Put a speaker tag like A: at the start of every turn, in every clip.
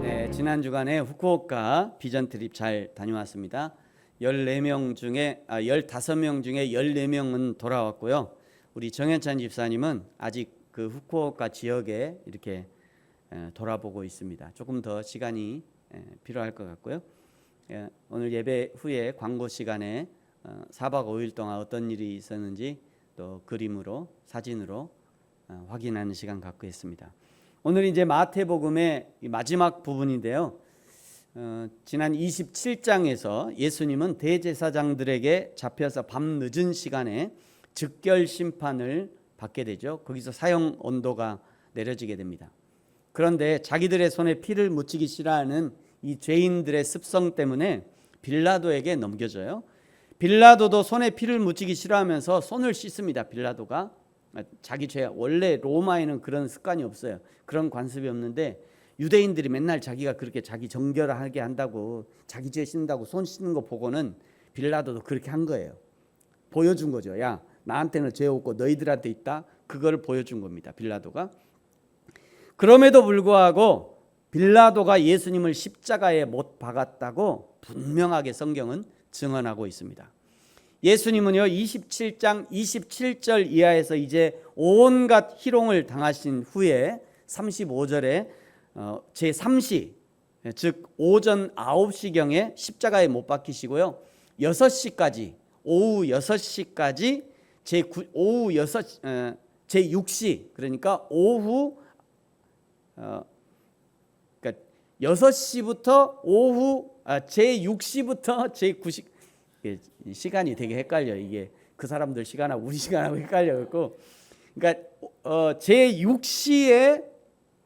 A: 네, 지난 주간에 후쿠오카 비전 트립 잘 다녀왔습니다. 15명 중에 14명은 돌아왔고요. 우리 정현찬 집사님은 아직 그 후쿠오카 지역에 이렇게 돌아보고 있습니다. 조금 더 시간이 필요할 것 같고요. 오늘 예배 후에 광고 시간에 4박 5일 동안 어떤 일이 있었는지 또 그림으로 사진으로 확인하는 시간 갖고 있습니다. 오늘 이제 마태복음의 마지막 부분인데요. 지난 27장에서 예수님은 대제사장들에게 잡혀서 밤 늦은 시간에 즉결 심판을 받게 되죠. 거기서 사형 언도가 내려지게 됩니다. 그런데 자기들의 손에 피를 묻히기 싫어하는 이 죄인들의 습성 때문에 빌라도에게 넘겨져요. 빌라도도 손에 피를 묻히기 싫어하면서 손을 씻습니다. 빌라도가 자기 죄, 원래 로마에는 그런 습관이 없어요. 그런 관습이 없는데 유대인들이 맨날 자기가 그렇게 자기 정결하게 한다고 자기 죄 씻는다고 손 씻는 거 보고는 빌라도도 그렇게 한 거예요. 보여준 거죠. 야, 나한테는 죄 없고 너희들한테 있다. 그걸 보여준 겁니다. 빌라도가. 그럼에도 불구하고 빌라도가 예수님을 십자가에 못 박았다고 분명하게 성경은 증언하고 있습니다. 예수님은요 27장 27절 이하에서 이제 온갖 희롱을 당하신 후에 35절에 제3시 즉 오전 9시경에 십자가에 못 박히시고요 6시까지 오후 6시까지 제6시 그러니까 오후 그러니까 6시부터 오후 제6시부터 제9시 시간이 되게 헷갈려. 이게 그 사람들 시간하고 우리 시간하고 헷갈려갖고 그러니까 제6시에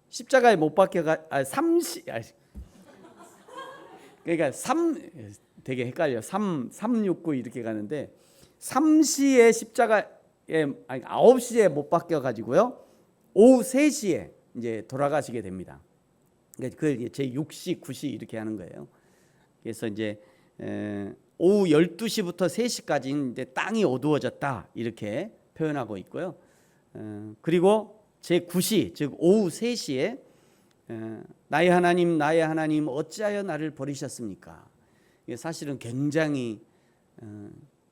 A: 십자가에 못 박혀가 3시 그러니까 되게 헷갈려. 369 이렇게 가는데 3시에 십자가에 9시에 못 박혀 가지고요. 오후 3시에 이제 돌아가시게 됩니다. 그러니까 그걸 제6시, 9시 이렇게 하는 거예요. 그래서 이제 오후 12시부터 3시까지는 이제 땅이 어두워졌다 이렇게 표현하고 있고요. 그리고 제9시 즉 오후 3시에 나의 하나님 어찌하여 나를 버리셨습니까? 이게 사실은 굉장히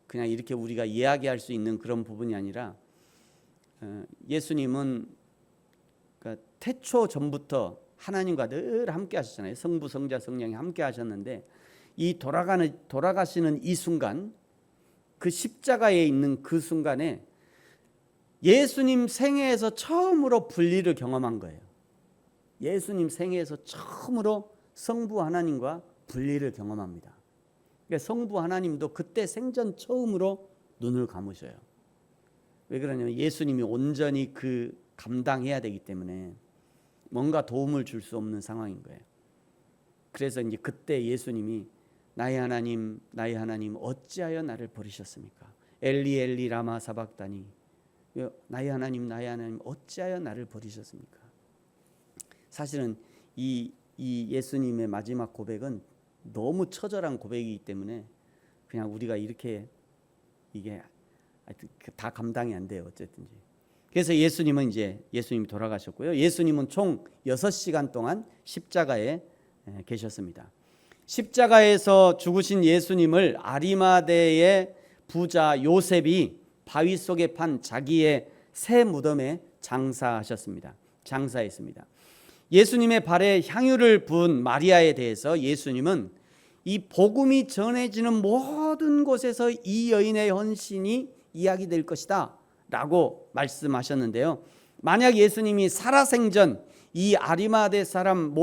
A: 그냥 이렇게 우리가 이야기할 수 있는 그런 부분이 아니라 예수님은 그러니까 태초 전부터 하나님과 늘 함께 하셨잖아요. 성부, 성자, 성령이 함께 하셨는데 이 돌아가시는 이 순간 그 십자가에 있는 그 순간에 예수님 생애에서 처음으로 분리를 경험한 거예요. 예수님 생애에서 처음으로 성부 하나님과 분리를 경험합니다. 그러니까 성부 하나님도 그때 생전 처음으로 눈을 감으셔요. 왜 그러냐면 예수님이 온전히 그 감당해야 되기 때문에 뭔가 도움을 줄 수 없는 상황인 거예요. 그래서 이제 그때 예수님이 나의 하나님 어찌하여 나를 버리셨습니까? 엘리 엘리 라마 사박다니 나의 하나님 어찌하여 나를 버리셨습니까? 사실은 이 예수님의 마지막 고백은 너무 처절한 고백이기 때문에 그냥 우리가 이렇게 이게 다 감당이 안 돼요. 어쨌든지. 그래서 예수님이 돌아가셨고요. 예수님은 총 6시간 동안 십자가에 계셨습니다. 십자가에서 죽으신 예수님을 아리마대의 부자 요셉이 바위 속에 판 자기의 새 무덤에 장사했습니다. 예수님의 발에 향유를 부은 마리아에 대해서 예수님은 이 복음이 전해지는 모든 곳에서 이 여인의 헌신이 이야기될 것이다 라고 말씀하셨는데요. 만약 예수님이 살아생전 이 아리마대 사람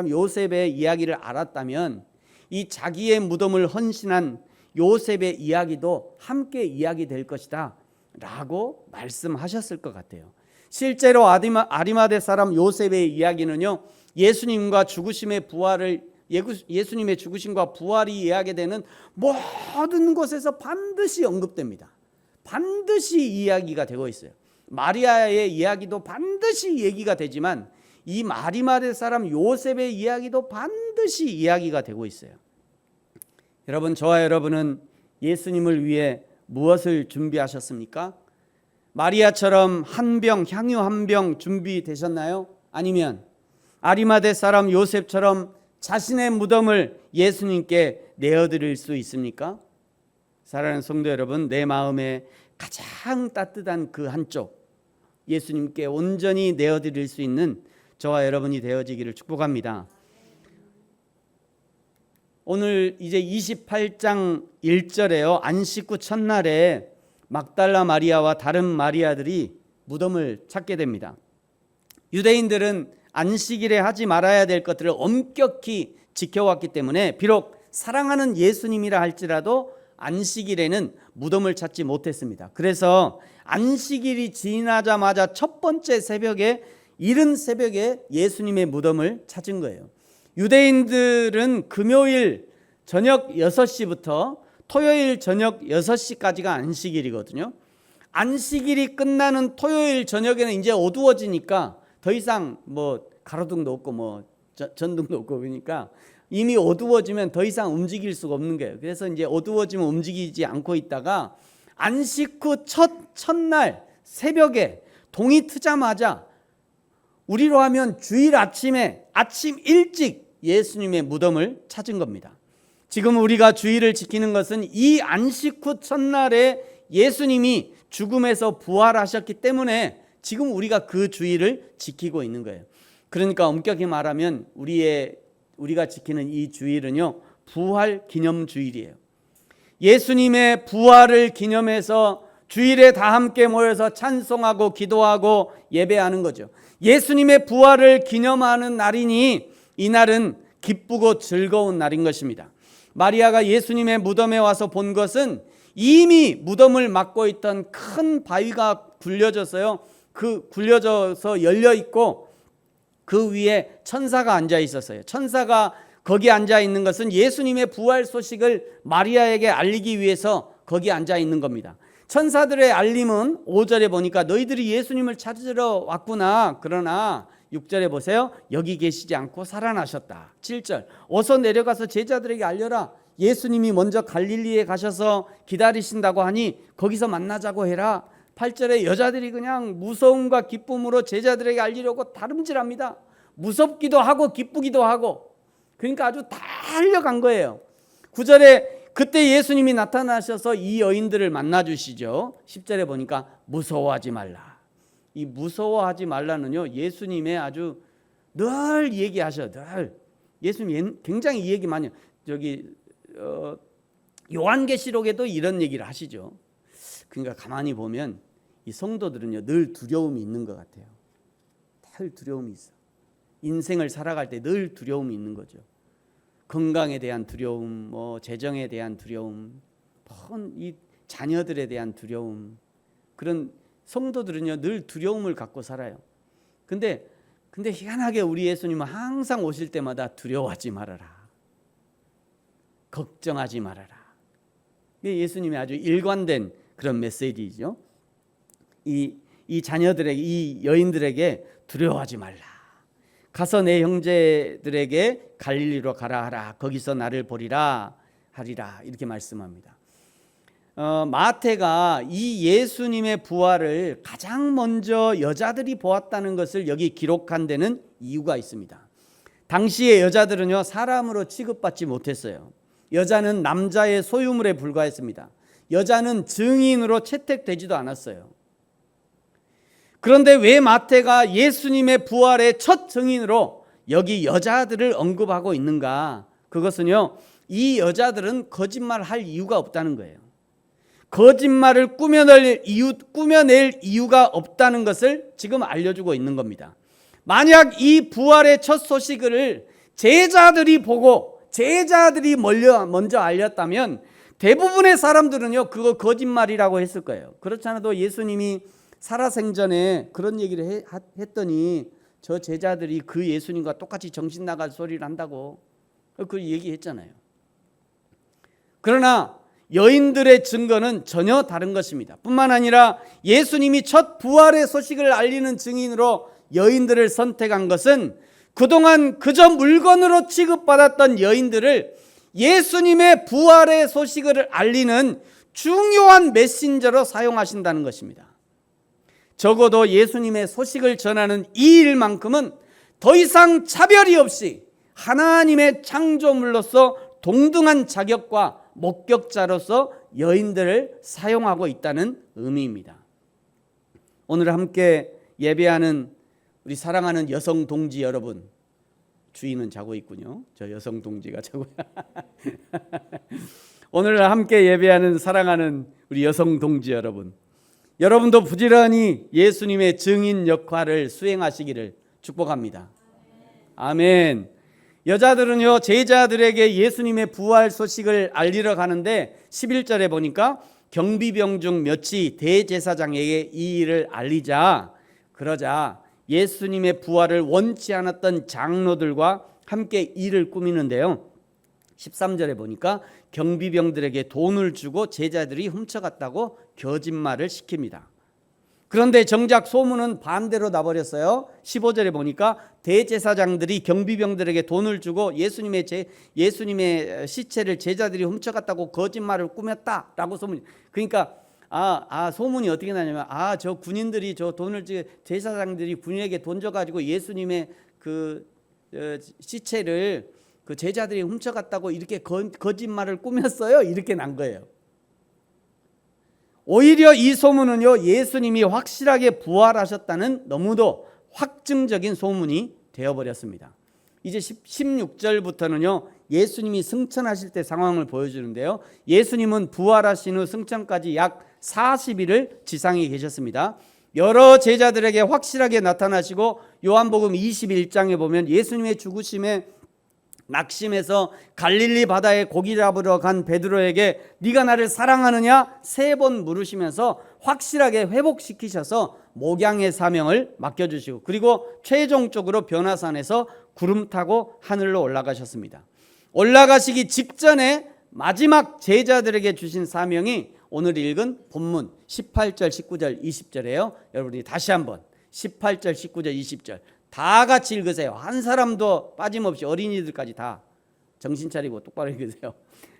A: 요셉의 이야기를 알았다면 이 자기의 무덤을 헌신한 요셉의 이야기도 함께 이야기될 것이다 라고 말씀하셨을 것 같아요. 실제로 아리마대 사람 요셉의 이야기는요 예수님의 죽으심과 부활이 이야기되는 모든 곳에서 반드시 언급됩니다. 반드시 이야기가 되고 있어요. 마리아의 이야기도 반드시 얘기가 되지만 이 아리마대 사람 요셉의 이야기도 반드시 이야기가 되고 있어요. 여러분, 저와 여러분은 예수님을 위해 무엇을 준비하셨습니까? 마리아처럼 한 병, 향유 한 병 준비되셨나요? 아니면 아리마대 사람 요셉처럼 자신의 무덤을 예수님께 내어드릴 수 있습니까? 사랑하는 성도 여러분, 내 마음에 가장 따뜻한 그 한쪽, 예수님께 온전히 내어드릴 수 있는 저와 여러분이 되어지기를 축복합니다. 오늘 이제 28장 1절에요. 안식 후 첫날에 막달라 마리아와 다른 마리아들이 무덤을 찾게 됩니다. 유대인들은 안식일에 하지 말아야 될 것들을 엄격히 지켜왔기 때문에 비록 사랑하는 예수님이라 할지라도 안식일에는 무덤을 찾지 못했습니다. 그래서 안식일이 지나자마자 첫 번째 새벽에, 이른 새벽에 예수님의 무덤을 찾은 거예요. 유대인들은 금요일 저녁 6시부터 토요일 저녁 6시까지가 안식일이거든요. 안식일이 끝나는 토요일 저녁에는 이제 어두워지니까 더 이상 뭐 가로등도 없고 뭐 전등도 없고 그러니까 이미 어두워지면 더 이상 움직일 수가 없는 거예요. 그래서 이제 어두워지면 움직이지 않고 있다가 안식 후 첫날 새벽에 동이 트자마자, 우리로 하면 주일 아침에 아침 일찍 예수님의 무덤을 찾은 겁니다. 지금 우리가 주일을 지키는 것은 이 안식 후 첫날에 예수님이 죽음에서 부활하셨기 때문에 지금 우리가 그 주일을 지키고 있는 거예요. 그러니까 엄격히 말하면 우리가 지키는 이 주일은요, 부활 기념 주일이에요. 예수님의 부활을 기념해서 주일에 다 함께 모여서 찬송하고 기도하고 예배하는 거죠. 예수님의 부활을 기념하는 날이니 이날은 기쁘고 즐거운 날인 것입니다. 마리아가 예수님의 무덤에 와서 본 것은 이미 무덤을 막고 있던 큰 바위가 굴려져서 열려 있고 그 위에 천사가 앉아 있었어요. 천사가 거기 앉아 있는 것은 예수님의 부활 소식을 마리아에게 알리기 위해서 거기 앉아 있는 겁니다. 천사들의 알림은 5절에 보니까 너희들이 예수님을 찾으러 왔구나. 그러나 6절에 보세요. 여기 계시지 않고 살아나셨다. 7절 어서 내려가서 제자들에게 알려라. 예수님이 먼저 갈릴리에 가셔서 기다리신다고 하니 거기서 만나자고 해라. 8절에 여자들이 그냥 무서움과 기쁨으로 제자들에게 알리려고 다름질합니다. 무섭기도 하고 기쁘기도 하고, 그러니까 아주 달려간 거예요. 9절에 그때 예수님이 나타나셔서 이 여인들을 만나주시죠. 10절에 보니까 무서워하지 말라. 이 무서워하지 말라는요, 예수님의 아주 늘 얘기하셔. 늘 예수님 굉장히 이 얘기 많이 요한계시록에도 이런 얘기를 하시죠. 그러니까 가만히 보면 이 성도들은요, 늘 두려움이 있는 것 같아요. 늘 두려움이 있어. 인생을 살아갈 때 늘 두려움이 있는 거죠. 건강에 대한 두려움, 뭐 재정에 대한 두려움, 이 자녀들에 대한 두려움. 그런 성도들은요, 늘 두려움을 갖고 살아요. 근데 희한하게 우리 예수님은 항상 오실 때마다 두려워하지 말아라, 걱정하지 말아라. 예수님의 아주 일관된 그런 메시지죠. 이 자녀들에게, 이 여인들에게 두려워하지 말라. 가서 내 형제들에게 갈릴리로 가라 하라. 거기서 나를 보리라 하리라. 이렇게 말씀합니다. 마태가 이 예수님의 부활을 가장 먼저 여자들이 보았다는 것을 여기 기록한 데는 이유가 있습니다. 당시의 여자들은요, 사람으로 취급받지 못했어요. 여자는 남자의 소유물에 불과했습니다. 여자는 증인으로 채택되지도 않았어요. 그런데 왜 마태가 예수님의 부활의 첫 증인으로 여기 여자들을 언급하고 있는가? 그것은요, 이 여자들은 거짓말할 이유가 없다는 거예요. 거짓말을 꾸며낼 이유가 없다는 것을 지금 알려주고 있는 겁니다. 만약 이 부활의 첫 소식을 제자들이 보고 제자들이 먼저 알렸다면 대부분의 사람들은요, 그거 거짓말이라고 했을 거예요. 그렇지 않아도 예수님이 살아생전에 그런 얘기를 했더니 저 제자들이 그 예수님과 똑같이 정신 나갈 소리를 한다고 그 얘기했잖아요. 그러나 여인들의 증거는 전혀 다른 것입니다. 뿐만 아니라 예수님이 첫 부활의 소식을 알리는 증인으로 여인들을 선택한 것은 그동안 그저 물건으로 취급받았던 여인들을 예수님의 부활의 소식을 알리는 중요한 메신저로 사용하신다는 것입니다. 적어도 예수님의 소식을 전하는 이 일만큼은 더 이상 차별이 없이 하나님의 창조물로서 동등한 자격과 목격자로서 여인들을 사용하고 있다는 의미입니다. 오늘 함께 예배하는 우리 사랑하는 여성 동지 여러분, 주인은 자고 있군요. 저 여성 동지가 자고 오늘 함께 예배하는 사랑하는 우리 여성 동지 여러분, 여러분도 부지런히 예수님의 증인 역할을 수행하시기를 축복합니다. 아멘. 여자들은요, 제자들에게 예수님의 부활 소식을 알리러 가는데 11절에 보니까 경비병 중 몇이 대제사장에게 이 일을 알리자, 그러자 예수님의 부활을 원치 않았던 장로들과 함께 일을 꾸미는데요, 13절에 보니까 경비병들에게 돈을 주고 제자들이 훔쳐갔다고 거짓말을 시킵니다. 그런데 정작 소문은 반대로 나버렸어요. 15절에 보니까 대제사장들이 경비병들에게 돈을 주고 예수님의 시체를 제자들이 훔쳐갔다고 거짓말을 꾸몄다라고 소문이. 그러니까 소문이 어떻게 나냐면 저 군인들이 저 돈을 제사장들이 군인에게 돈 줘가지고 예수님의 그 시체를 그 제자들이 훔쳐갔다고 이렇게 거짓말을 꾸몄어요. 이렇게 난 거예요. 오히려 이 소문은요, 예수님이 확실하게 부활하셨다는 너무도 확증적인 소문이 되어버렸습니다. 이제 16절부터는요, 예수님이 승천하실 때 상황을 보여주는데요, 예수님은 부활하신 후 승천까지 약 40일을 지상에 계셨습니다. 여러 제자들에게 확실하게 나타나시고 요한복음 21장에 보면 예수님의 죽으심에 낙심해서 갈릴리 바다에 고기 잡으러 간 베드로에게 네가 나를 사랑하느냐 3번 물으시면서 확실하게 회복시키셔서 목양의 사명을 맡겨주시고, 그리고 최종적으로 변화산에서 구름 타고 하늘로 올라가셨습니다. 올라가시기 직전에 마지막 제자들에게 주신 사명이 오늘 읽은 본문 18절, 19절, 20절이에요. 여러분이 다시 한번 18절, 19절, 20절 다 같이 읽으세요. 한 사람도 빠짐없이, 어린이들까지 다 정신 차리고 똑바로 읽으세요.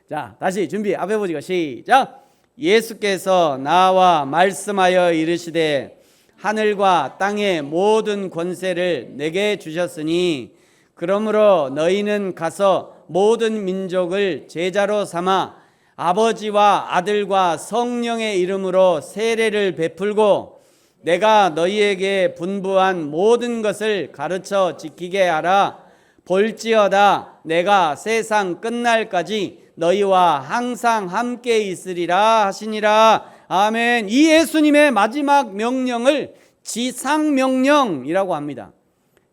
A: 자, 다시 준비. 앞에 보시고 시작. 예수께서 나와 말씀하여 이르시되 하늘과 땅의 모든 권세를 내게 주셨으니 그러므로 너희는 가서 모든 민족을 제자로 삼아 아버지와 아들과 성령의 이름으로 세례를 베풀고 내가 너희에게 분부한 모든 것을 가르쳐 지키게 하라. 볼지어다 내가 세상 끝날까지 너희와 항상 함께 있으리라 하시니라. 아멘. 이 예수님의 마지막 명령을 지상명령이라고 합니다.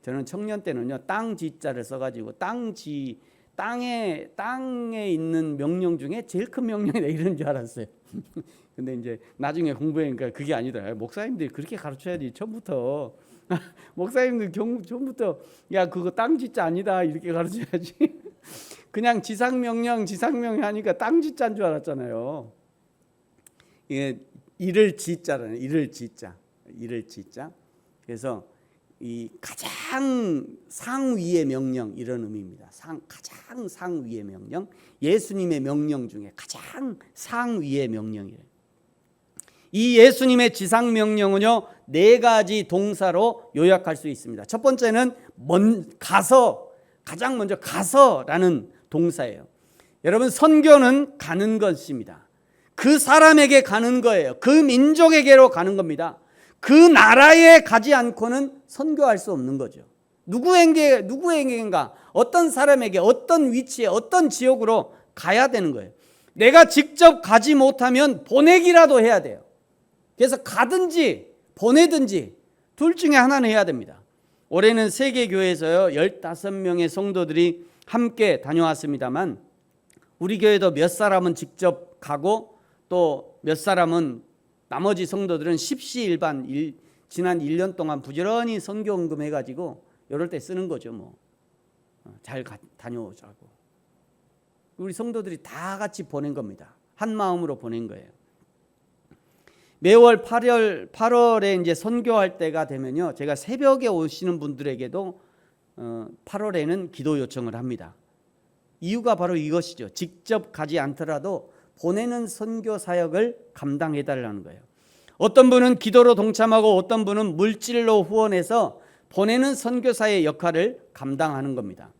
A: 저는 청년 때는요, 땅지자를 써가지고 땅에 있는 명령 중에 제일 큰 명령이다 이런 줄 알았어요. 근데 이제 나중에 공부하니까 그게 아니다. 목사님들이 그렇게 가르쳐야지 처음부터. 목사님들 처음부터 야 그거 땅지자 아니다 이렇게 가르쳐야지. 그냥 지상명령 하니까 땅지자인 줄 알았잖아요. 이게 이를 지자라는 이를 지자. 그래서 이 가장 상위의 명령 이런 의미입니다. 가장 상위의 명령, 예수님의 명령 중에 가장 상위의 명령이에요. 이 예수님의 지상 명령은요 4가지 동사로 요약할 수 있습니다. 첫 번째는 가장 먼저 가서라는 동사예요. 여러분, 선교는 가는 것입니다. 그 사람에게 가는 거예요. 그 민족에게로 가는 겁니다. 그 나라에 가지 않고는 선교할 수 없는 거죠. 누구에게인가, 어떤 사람에게, 어떤 위치에, 어떤 지역으로 가야 되는 거예요. 내가 직접 가지 못하면 보내기라도 해야 돼요. 그래서 가든지 보내든지 둘 중에 하나는 해야 됩니다. 올해는 세계교회에서요 15명의 성도들이 함께 다녀왔습니다만 우리 교회도 몇 사람은 직접 가고 또 몇 사람은 나머지 성도들은 십시일반 지난 1년 동안 부지런히 선교헌금 해가지고 이럴 때 쓰는 거죠. 뭐 잘 다녀오자고. 우리 성도들이 다 같이 보낸 겁니다. 한 마음으로 보낸 거예요. 매월 8월에 이제 선교할 때가 되면요, 제가 새벽에 오시는 분들에게도 8월에는 기도 요청을 합니다. 이유가 바로 이것이죠. 직접 가지 않더라도 보내는 선교 사역을 감당해 달라는 거예요. 어떤 분은 기도로 동참하고 어떤 분은 물질로 후원해서 보내는 선교사의 역할을 감당하는 겁니다.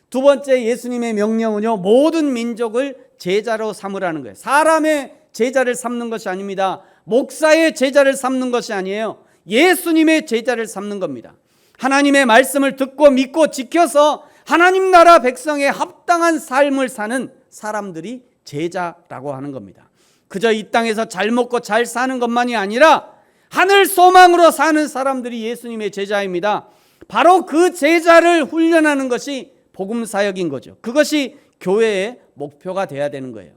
A: 두 번째 예수님의 명령은요, 모든 민족을 제자로 삼으라는 거예요. 사람의 제자를 삼는 것이 아닙니다. 목사의 제자를 삼는 것이 아니에요. 예수님의 제자를 삼는 겁니다. 하나님의 말씀을 듣고 믿고 지켜서 하나님 나라 백성에 합당한 삶을 사는 사람들이 제자라고 하는 겁니다. 그저 이 땅에서 잘 먹고 잘 사는 것만이 아니라 하늘 소망으로 사는 사람들이 예수님의 제자입니다. 바로 그 제자를 훈련하는 것이 복음 사역인 거죠. 그것이 교회의 목표가 돼야 되는 거예요.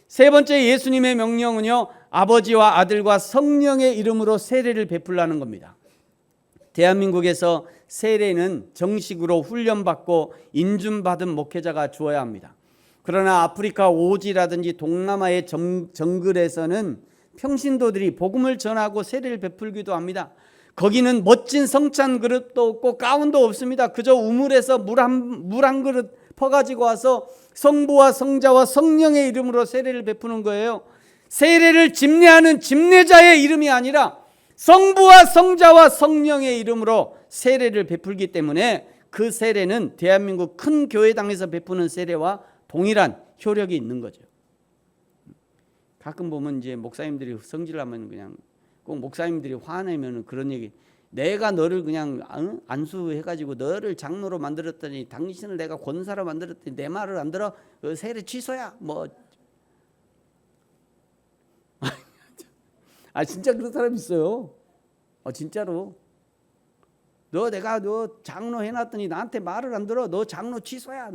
A: 세 번째 예수님의 명령은요, 아버지와 아들과 성령의 이름으로 세례를 베풀라는 겁니다. 대한민국에서 세례는 정식으로 훈련받고 인준받은 목회자가 주어야 합니다. 그러나 아프리카 오지라든지 동남아의 정글에서는 평신도들이 복음을 전하고 세례를 베풀기도 합니다. 거기는 멋진 성찬 그릇도 없고 가운도 없습니다. 그저 우물에서 물 한 그릇 퍼가지고 와서 성부와 성자와 성령의 이름으로 세례를 베푸는 거예요. 세례를 집례하는 집례자의 이름이 아니라 성부와 성자와 성령의 이름으로 세례를 베풀기 때문에 그 세례는 대한민국 큰 교회당에서 베푸는 세례와 동일한 효력이 있는 거죠. 가끔 보면 이제 목사님들이 성질하면 그냥 꼭 목사님들이 화내면 그런 얘기, 내가 너를 그냥 안수해가지고 너를 장로로 만들었더니 당신을 내가 권사로 만들었더니 내 말을 안 들어? 그 세례 취소야 뭐. 진짜 그런 사람 있어요. 진짜로. 내가 너 장로 해놨더니 나한테 말을 안 들어? 너 장로 취소야.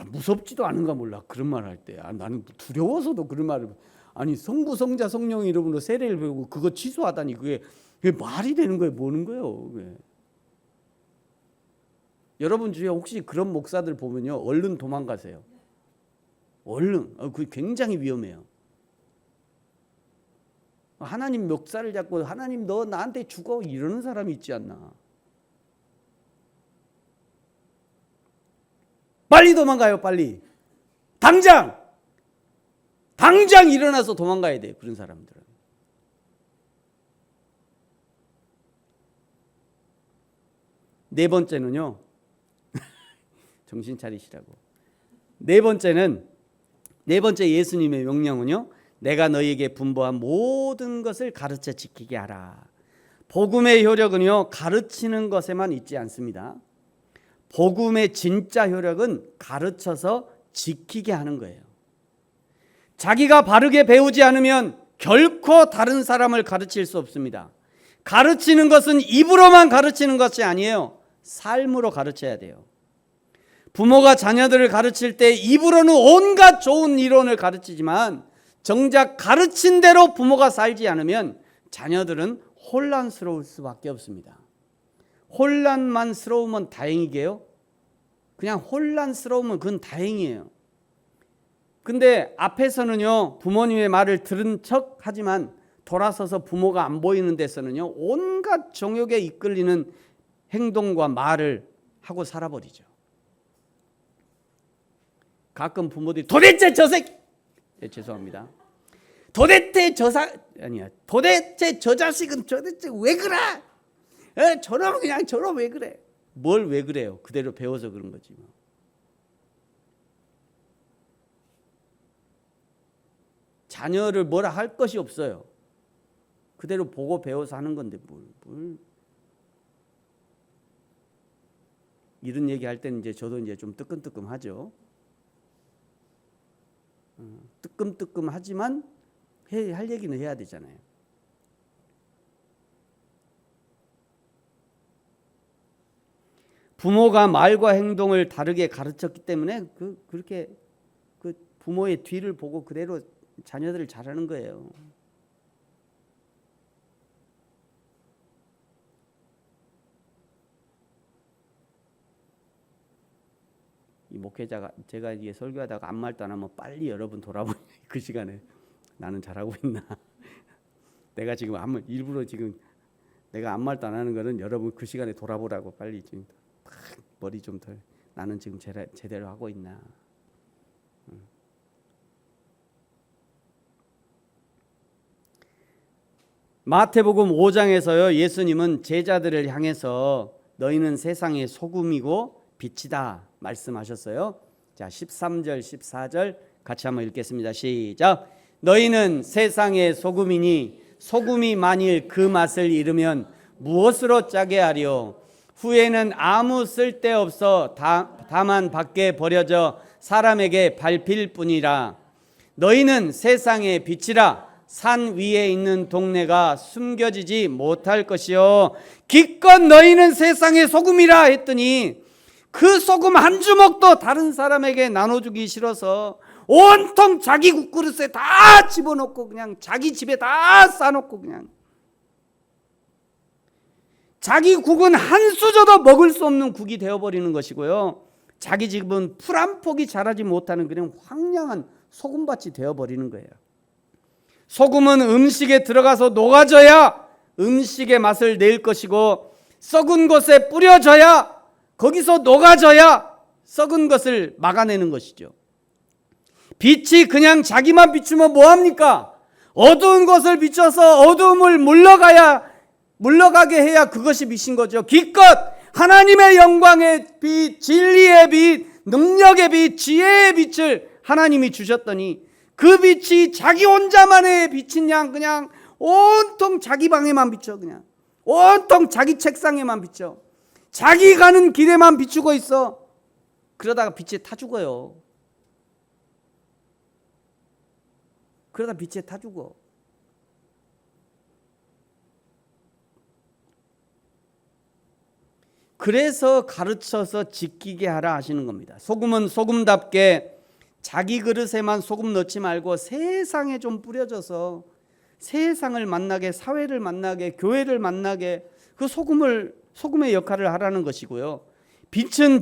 A: 무섭지도 않은가 몰라 그런 말 할 때. 나는 두려워서도 그런 말을. 아니 성부 성자 성령의 이름으로 세례를 배우고 그거 취소하다니 그게 말이 되는 거예요? 뭐는 거예요? 그게. 여러분 주위에 혹시 그런 목사들 보면요, 얼른 도망가세요. 얼른. 그게 굉장히 위험해요. 하나님 멱살을 잡고 하나님 너 나한테 죽어 이러는 사람이 있지 않나. 빨리 도망가요. 빨리. 당장 일어나서 도망가야 돼요. 그런 사람들은. 네 번째는요. 정신 차리시라고. 네 번째 예수님의 명령은요, 내가 너희에게 분부한 모든 것을 가르쳐 지키게 하라. 복음의 효력은요, 가르치는 것에만 있지 않습니다. 복음의 진짜 효력은 가르쳐서 지키게 하는 거예요. 자기가 바르게 배우지 않으면 결코 다른 사람을 가르칠 수 없습니다. 가르치는 것은 입으로만 가르치는 것이 아니에요. 삶으로 가르쳐야 돼요. 부모가 자녀들을 가르칠 때 입으로는 온갖 좋은 이론을 가르치지만 정작 가르친 대로 부모가 살지 않으면 자녀들은 혼란스러울 수밖에 없습니다. 혼란만스러우면 다행이게요? 그냥 혼란스러우면 그건 다행이에요. 근데 앞에서는요, 부모님의 말을 들은 척 하지만 돌아서서 부모가 안 보이는 데서는요, 온갖 정욕에 이끌리는 행동과 말을 하고 살아버리죠. 가끔 부모들이 도대체 저 새끼, 죄송합니다. 도대체 저 자식은 도대체 왜 그래? 저놈 왜 그래? 뭘 왜 그래요? 그대로 배워서 그런 거지 뭐. 자녀를 뭐라 할 것이 없어요. 그대로 보고 배워서 하는 건데 뭘. 이런 얘기 할 때는 이제 저도 이제 좀 뜨끔뜨끔하죠. 뜨끔뜨끔하지만 할 얘기는 해야 되잖아요. 부모가 말과 행동을 다르게 가르쳤기 때문에 그렇게 그 부모의 뒤를 보고 그대로 자녀들을 잘하는 거예요. 이 목회자가 제가 이게 설교하다가 아무 말도 안 하면 빨리 여러분 돌아보니 그 시간에 나는 잘하고 있나? 내가 지금 일부러 지금 내가 아무 말도 안 하는 거는 여러분 그 시간에 돌아보라고 빨리 지금 머리 좀 덜 나는 지금 제대로 하고 있나? 마태복음 5장에서요, 예수님은 제자들을 향해서 너희는 세상의 소금이고 빛이다 말씀하셨어요. 자, 13절 14절 같이 한번 읽겠습니다. 시작. 너희는 세상의 소금이니 소금이 만일 그 맛을 잃으면 무엇으로 짜게 하리요? 후에는 아무 쓸데없어 다만 밖에 버려져 사람에게 밟힐 뿐이라. 너희는 세상의 빛이라. 산 위에 있는 동네가 숨겨지지 못할 것이요 기껏 너희는 세상의 소금이라 했더니 그 소금 한 주먹도 다른 사람에게 나눠주기 싫어서 온통 자기 국그릇에 다 집어넣고 그냥 자기 집에 다 싸놓고 그냥 자기 국은 한 수저도 먹을 수 없는 국이 되어버리는 것이고요, 자기 집은 풀 한 폭이 자라지 못하는 그냥 황량한 소금밭이 되어버리는 거예요. 소금은 음식에 들어가서 녹아져야 음식의 맛을 낼 것이고 썩은 것에 뿌려져야 거기서 녹아져야 썩은 것을 막아내는 것이죠. 빛이 그냥 자기만 비추면 뭐합니까? 어두운 것을 비춰서 어두움을 물러가게 해야 그것이 빛인 거죠. 기껏 하나님의 영광의 빛, 진리의 빛, 능력의 빛, 지혜의 빛을 하나님이 주셨더니 그 빛이 자기 혼자만의 빛인 양 그냥 온통 자기 방에만 비춰, 그냥 온통 자기 책상에만 비춰, 자기 가는 길에만 비추고 있어. 그러다가 빛에 타 죽어요. 그러다 빛에 타 죽어. 그래서 가르쳐서 지키게 하라 하시는 겁니다. 소금은 소금답게 자기 그릇에만 소금 넣지 말고 세상에 좀 뿌려져서 세상을 만나게, 사회를 만나게, 교회를 만나게 그 소금의 역할을 하라는 것이고요. 빛은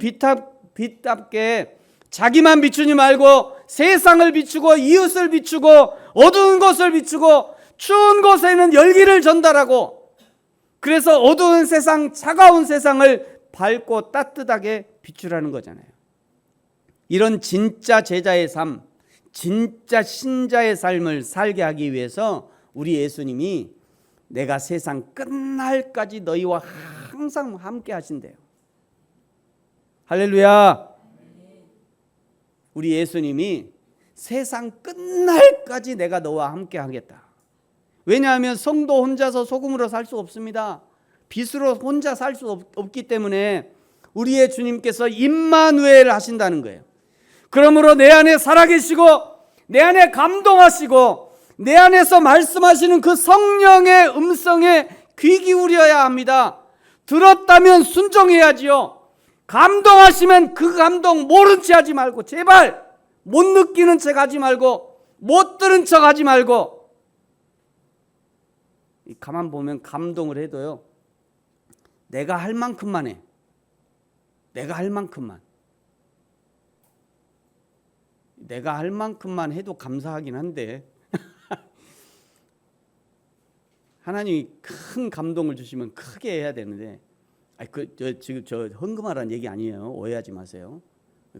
A: 빛답게 자기만 비추지 말고 세상을 비추고 이웃을 비추고 어두운 것을 비추고 추운 곳에는 열기를 전달하고, 그래서 어두운 세상, 차가운 세상을 밝고 따뜻하게 비추라는 거잖아요. 이런 진짜 제자의 삶, 진짜 신자의 삶을 살게 하기 위해서 우리 예수님이 내가 세상 끝날까지 너희와 항상 함께 하신대요. 할렐루야. 우리 예수님이 세상 끝날까지 내가 너와 함께 하겠다. 왜냐하면 성도 혼자서 소금으로 살 수 없습니다. 빛으로 혼자 살 수 없기 때문에 우리의 주님께서 임마누엘 하신다는 거예요. 그러므로 내 안에 살아계시고 내 안에 감동하시고 내 안에서 말씀하시는 그 성령의 음성에 귀 기울여야 합니다. 들었다면 순종해야지요. 감동하시면 그 감동 모른 체 하지 말고, 제발 못 느끼는 척 하지 말고 못 들은 척 하지 말고. 가만 보면 감동을 해도요, 내가 할 만큼만 해. 내가 할 만큼만. 내가 할 만큼만 해도 감사하긴 한데 하나님이 큰 감동을 주시면 크게 해야 되는데, 지금 저 헌금하라는 얘기 아니에요. 오해하지 마세요.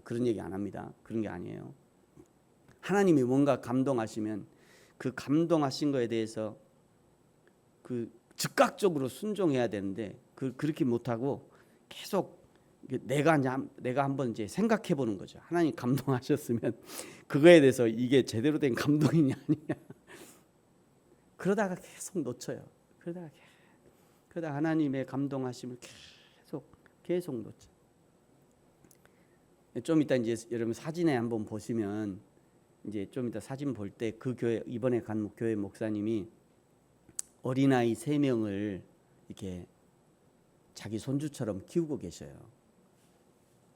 A: 그런 얘기 안 합니다. 그런 게 아니에요. 하나님이 뭔가 감동하시면 그 감동하신 거에 대해서 그 즉각적으로 순종해야 되는데 그렇게 못하고 계속 내가 한번 이제 생각해 보는 거죠. 하나님 감동하셨으면 그거에 대해서 이게 제대로 된 감동이냐 아니냐. 그러다가 계속 놓쳐요. 그러다가 하나님의 감동하심을 계속 놓쳐. 좀 이따 이제 여러분 사진에 한번 보시면 이제 좀 이따 사진 볼 때 그 교회, 이번에 간 교회 목사님이 어린아이 3명을 이렇게 자기 손주처럼 키우고 계셔요.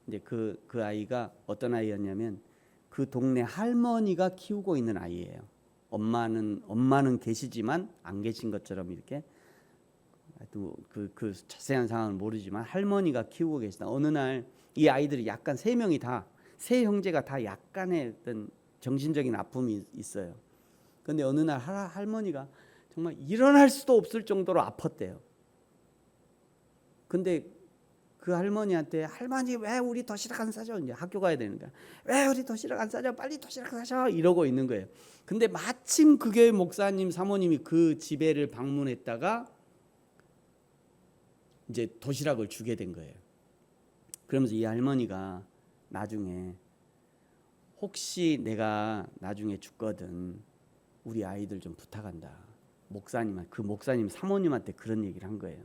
A: 이제 그 아이가 어떤 아이였냐면 그 동네 할머니가 키우고 있는 아이예요. 엄마는 계시지만 안 계신 것처럼 이렇게 그 자세한 상황은 모르지만 할머니가 키우고 계시다. 어느 날 이 아이들이 약간 3명이 다, 3 형제가 다 약간의 어떤 정신적인 아픔이 있어요. 그런데 어느 날 할머니가 정말 일어날 수도 없을 정도로 아팠대요. 근데 그 할머니한테 할머니 왜 우리 도시락 안 싸줘? 이제 학교 가야 되니까 왜 우리 도시락 안 싸줘? 빨리 도시락 싸줘 이러고 있는 거예요. 근데 마침 그 교회 목사님 사모님이 그 집에를 방문했다가 이제 도시락을 주게 된 거예요. 그러면서 이 할머니가 나중에 혹시 내가 나중에 죽거든 우리 아이들 좀 부탁한다. 그 목사님 사모님한테 그런 얘기를 한 거예요.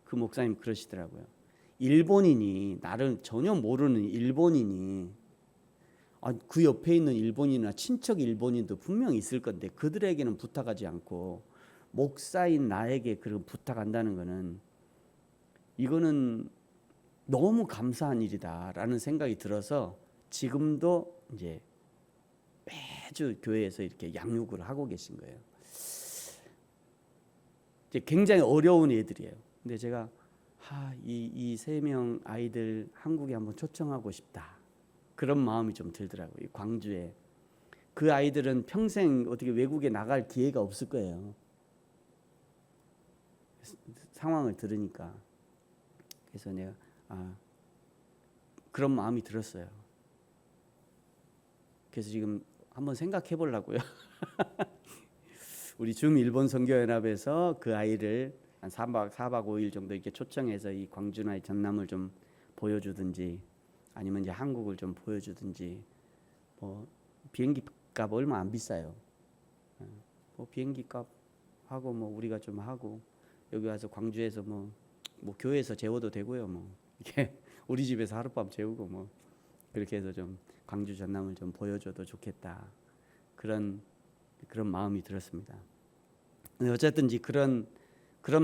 A: 그 목사님 그러시더라고요. 일본인이 나를 전혀 모르는 일본인이 그 옆에 있는 일본인이나 친척 일본인도 분명히 있을 건데 그들에게는 부탁하지 않고 목사인 나에게 그런 부탁한다는 거는 이거는 너무 감사한 일이다라는 생각이 들어서 지금도 이제 매주 교회에서 이렇게 양육을 하고 계신 거예요. 이제 굉장히 어려운 애들이에요. 근데 제가 이 3명 아이들 한국에 한번 초청하고 싶다. 그런 마음이 좀 들더라고요. 광주에. 그 아이들은 평생 어떻게 외국에 나갈 기회가 없을 거예요. 상황을 들으니까. 그래서 내가 그런 마음이 들었어요. 그래서 지금 한번 생각해 보려고요. 우리 중일본 선교연합에서 그 아이를 한 4박 5일 정도 이렇게 초청해서 이 광주나 이 전남을 좀 보여주든지 아니면 이제 한국을 좀 보여주든지 뭐 비행기 값 얼마 안 비싸요. 뭐 비행기 값 하고 뭐 우리가 좀 하고 여기 와서 광주에서 뭐 교회에서 재워도 되고요. 뭐 이렇게 우리 집에서 하룻밤 재우고 뭐 그렇게 해서 좀 광주 전남을 좀 보여줘도 좋겠다. 그런 마음이 들었습니다. 근데 어쨌든지 그런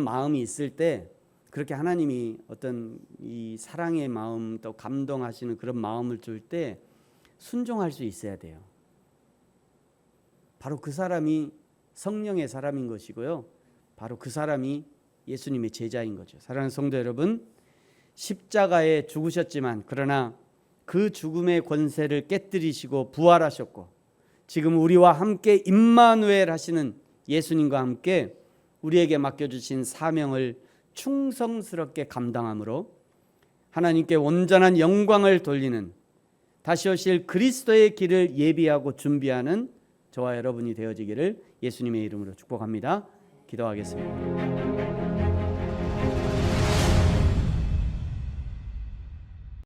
A: 마음이 있을 때 그렇게 하나님이 어떤 이 사랑의 마음 또 감동하시는 그런 마음을 줄 때 순종할 수 있어야 돼요. 바로 그 사람이 성령의 사람인 것이고요. 바로 그 사람이 예수님의 제자인 거죠. 사랑하는 성도 여러분, 십자가에 죽으셨지만 그러나 그 죽음의 권세를 깨뜨리시고 부활하셨고 지금 우리와 함께 임마누엘 하시는 예수님과 함께 우리에게 맡겨주신 사명을 충성스럽게 감당함으로 하나님께 온전한 영광을 돌리는 다시 오실 그리스도의 길을 예비하고 준비하는 저와 여러분이 되어지기를 예수님의 이름으로 축복합니다. 기도하겠습니다.